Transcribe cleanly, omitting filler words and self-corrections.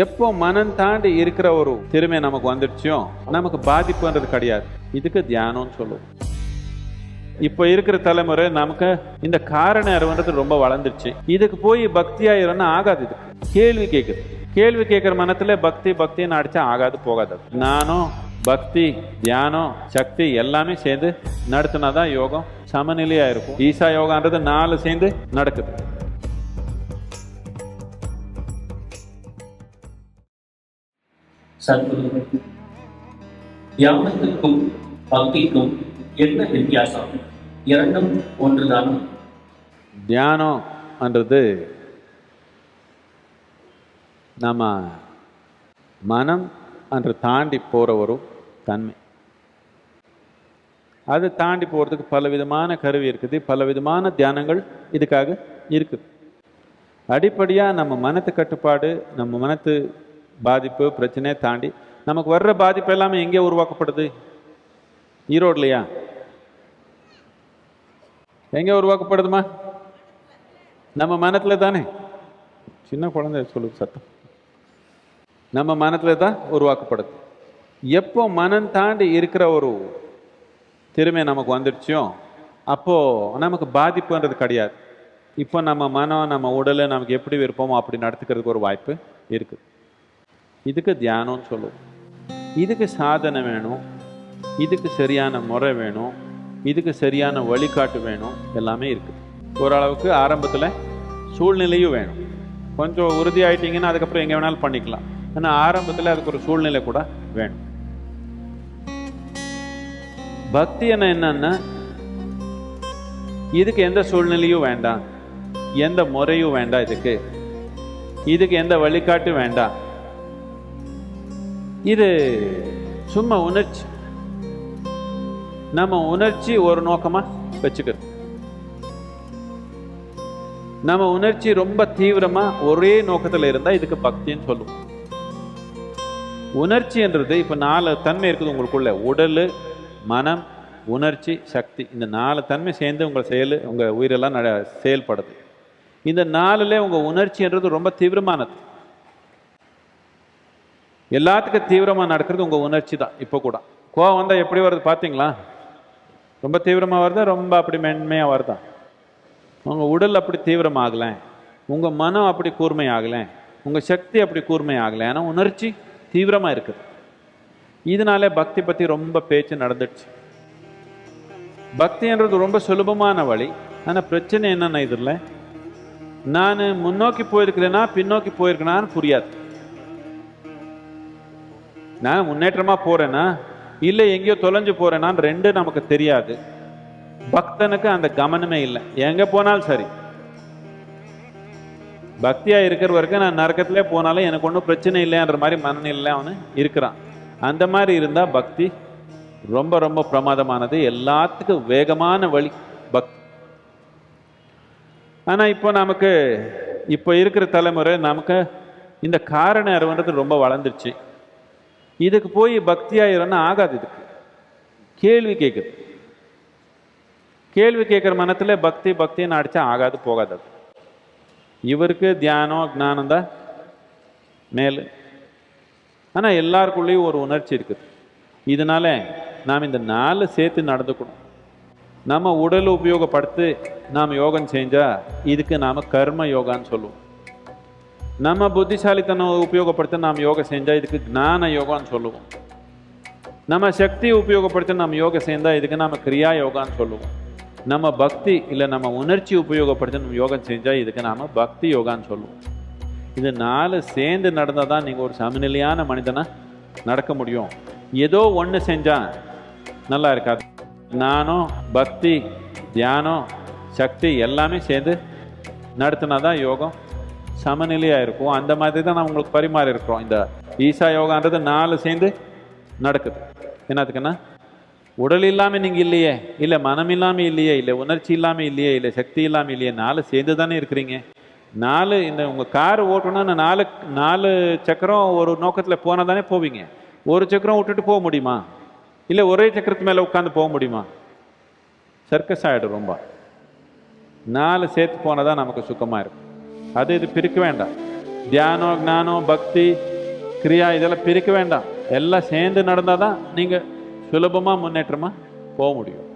எப்போ மனம் தாண்டி இருக்கிற ஒரு திறமை நமக்கு வந்துடுச்சோ நமக்கு பாதிப்புன்றது கிடையாது. இதுக்கு தியானம்னு சொல்லுவோம். இப்போ இருக்கிற தலைமுறை நமக்கு இந்த காரண அறிவுன்றது ரொம்ப வளர்ந்துருச்சு. இதுக்கு போய் பக்தியா இருன்னா ஆகாது. இதுக்கு கேள்வி கேட்குது. கேள்வி கேட்குற மனத்துல பக்தி பக்தின்னு அடிச்சா ஆகாது, போகாது. நானும் பக்தி தியானம் சக்தி எல்லாமே சேர்ந்து நடத்தினாதான் யோகம் சமநிலையா இருக்கும். ஈசா யோகான்றது 4 சேர்ந்து நடக்குது. சத்குரு, தியானத்துக்கும் பக்திக்கும் என்ன வித்தியாசம்? இரண்டும் ஒன்றுதானா? தியானம்ன்றது நம்ம மனம் அன்று தாண்டி போகிற ஒரு தன்மை. அது தாண்டி போகிறதுக்கு பல விதமான கருவி இருக்குது, பல விதமான தியானங்கள் இதுக்காக இருக்குது. அடிப்படையாக நம்ம மனத்து கட்டுப்பாடு, நம்ம மனத்து பாதிப்பு பிரச்சனையை தாண்டி நமக்கு வர்ற பாதிப்பு எல்லாமே எங்கே உருவாக்கப்படுது? ஈரோட்லையா? எங்கே உருவாக்கப்படுதுமா? நம்ம மனத்துல தானே. சின்ன குழந்தை சொல்லுது சத்தம். நம்ம மனத்துல தான் உருவாக்கப்படுது. எப்போ மனம் தாண்டி இருக்கிற ஒரு திறமை நமக்கு வந்துடுச்சோ அப்போ நமக்கு பாதிப்புன்றது கிடையாது. இப்போ நம்ம மனம் நம்ம உடலை நமக்கு எப்படி விருப்பமோ அப்படி நடத்துக்கிறதுக்கு ஒரு வாய்ப்பு இருக்குது. இதுக்கு தியானம்னு சொல்லுவோம். இதுக்கு சாதனை வேணும், இதுக்கு சரியான முறை வேணும், இதுக்கு சரியான வழிகாட்டு வேணும், எல்லாமே இருக்குது. ஓரளவுக்கு ஆரம்பத்தில் சூழ்நிலையும் வேணும். கொஞ்சம் உறுதியாயிட்டீங்கன்னா அதுக்கப்புறம் எங்கே வேணாலும் பண்ணிக்கலாம். ஆனால் ஆரம்பத்தில் அதுக்கு ஒரு சூழ்நிலை கூட வேணும். பக்தி என்னன்னா இதுக்கு எந்த சூழ்நிலையும் வேண்டாம், எந்த முறையும் வேண்டாம், இதுக்கு எந்த வழிகாட்டும் வேண்டாம். இது சும்மா உணர்ச்சி. நம்ம உணர்ச்சி ஒரு நோக்கமா வச்சுக்கிறது. நம்ம உணர்ச்சி ரொம்ப தீவிரமா ஒரே நோக்கத்துல இருந்தா இதுக்கு பக்தின்னு சொல்லுவோம். உணர்ச்சின்றது இப்ப 4 தன்மை இருக்குது உங்களுக்குள்ள. உடல், மனம், உணர்ச்சி, சக்தி. இந்த 4 தன்மை சேர்ந்து உங்க செயல், உங்க உயிரெல்லாம் செயல்படுது. இந்த 4ல உங்க உணர்ச்சின்றது ரொம்ப தீவிரமானது. எல்லாத்துக்கும் தீவிரமாக நடக்கிறது உங்கள் உணர்ச்சி தான். இப்போ கூட கோவம் வந்தால் எப்படி வருது பார்த்தீங்களா? ரொம்ப தீவிரமாக வருதா, ரொம்ப அப்படி மென்மையாக வருதா? உங்கள் உடல் அப்படி தீவிரமாகலை, உங்கள் மனம் அப்படி கூர்மை ஆகலை, உங்கள் சக்தி அப்படி கூர்மை ஆகலை. ஆனால் உணர்ச்சி தீவிரமாக இருக்குது. இதனாலே பக்தி பற்றி ரொம்ப பேச்சு நடந்துடுச்சு. பக்தின்றது ரொம்ப சுலபமான வழி. ஆனால் பிரச்சனை என்னென்ன, இதில் நான் முன்னோக்கி போயிருக்கிறேன்னா பின்னோக்கி போயிருக்கேனான்னு புரியாது. நான் முன்னேற்றமா போறேன்னா இல்லை எங்கேயோ தொலைஞ்சு போறேனான்னு ரெண்டு நமக்கு தெரியாது. பக்தனுக்கு அந்த கவனமே இல்லை. எங்க போனாலும் சரி, பக்தியா இருக்கிற வரைக்கும் நான் நரக்கத்திலே போனாலும் எனக்கு ஒன்றும் பிரச்சனை இல்லைன்ற மாதிரி மனநிலை அவனு இருக்கிறான். அந்த மாதிரி இருந்தா பக்தி ரொம்ப ரொம்ப பிரமாதமானது. எல்லாத்துக்கும் வேகமான வழி பக்தி. ஆனா இப்போ இருக்கிற தலைமுறை நமக்கு இந்த காரண அறிவுன்றது ரொம்ப வளர்ந்துருச்சு. இதுக்கு போய் பக்தியா இருன்னா ஆகாது. இதுக்கு கேள்வி கேட்குது. கேள்வி கேட்குற மனத்துல பக்தி பக்தின்னு அடிச்சா ஆகாது, போகாது. அது இவருக்கு தியானம் ஞானம் தான் மேலு. ஆனா எல்லாருக்குள்ளேயும் ஒரு உணர்ச்சி இருக்குது. இதனால நாம் இந்த 4 சேர்த்து நடந்துக்கணும். நம்ம உடல் உபயோகப்படுத்தி நாம் யோகம் செஞ்சா இதுக்கு நாம கர்ம யோகான்னு சொல்லுவோம். நம்ம புத்திசாலித்தனம் உபயோகப்படுத்த நாம் யோகம் செஞ்சா இதுக்கு ஞான யோகான்னு சொல்லுவோம். நம்ம சக்தியை உபயோகப்படுத்த நாம் யோகம் செஞ்சா இதுக்கு நாம கிரியா யோகான்னு சொல்லுவோம். நம்ம பக்தி இல்லை நம்ம உணர்ச்சி உபயோகப்படுத்த நம்ம யோகம் செஞ்சா இதுக்கு நாம பக்தி யோகான்னு சொல்லுவோம். இது 4 சேர்ந்து நடந்தால் தான் நீங்கள் ஒரு சமநிலையான மனிதனா நடக்க முடியும். ஏதோ ஒன்று செஞ்சா நல்லா இருக்காது. நானும் பக்தி தியானம் சக்தி எல்லாமே சேர்ந்து நடத்தினாதான் யோகம் சமநிலையாக இருக்கும். அந்த மாதிரி தான் நான் உங்களுக்கு பரிமாறி இருக்கிறோம். இந்த ஈசா யோகான்றது 4 சேர்ந்து நடக்குது. என்னத்துக்குன்னா உடல் இல்லாமல் நீங்கள் இல்லையே, இல்லை மனம் இல்லாமல் இல்லையே, இல்லை உணர்ச்சி இல்லாமல் இல்லையே, இல்லை சக்தி இல்லாமல் இல்லையே, 4 சேர்ந்து தானே இருக்கிறீங்க. 4 இந்த உங்கள் கார் ஓட்டணும்னா 4 சக்கரம் ஒரு நோக்கத்தில் போனால் தானே போவீங்க. ஒரு சக்கரம் விட்டுட்டு போக முடியுமா? இல்லை ஒரே சக்கரத்து மேலே உட்காந்து போக முடியுமா? சர்க்கஸ் ஆகிடும். ரொம்ப 4 சேர்த்து போனால் தான் நமக்கு சுக்கமாக இருக்கும். அது இது பிரிக்க வேண்டாம். தியானம் ஞானம் பக்தி கிரியா இதெல்லாம் பிரிக்க வேண்டாம். எல்லாம் சேர்ந்து நடந்தால் தான் நீங்கள் சுலபமாக முன்னேற்றமாக போக முடியும்.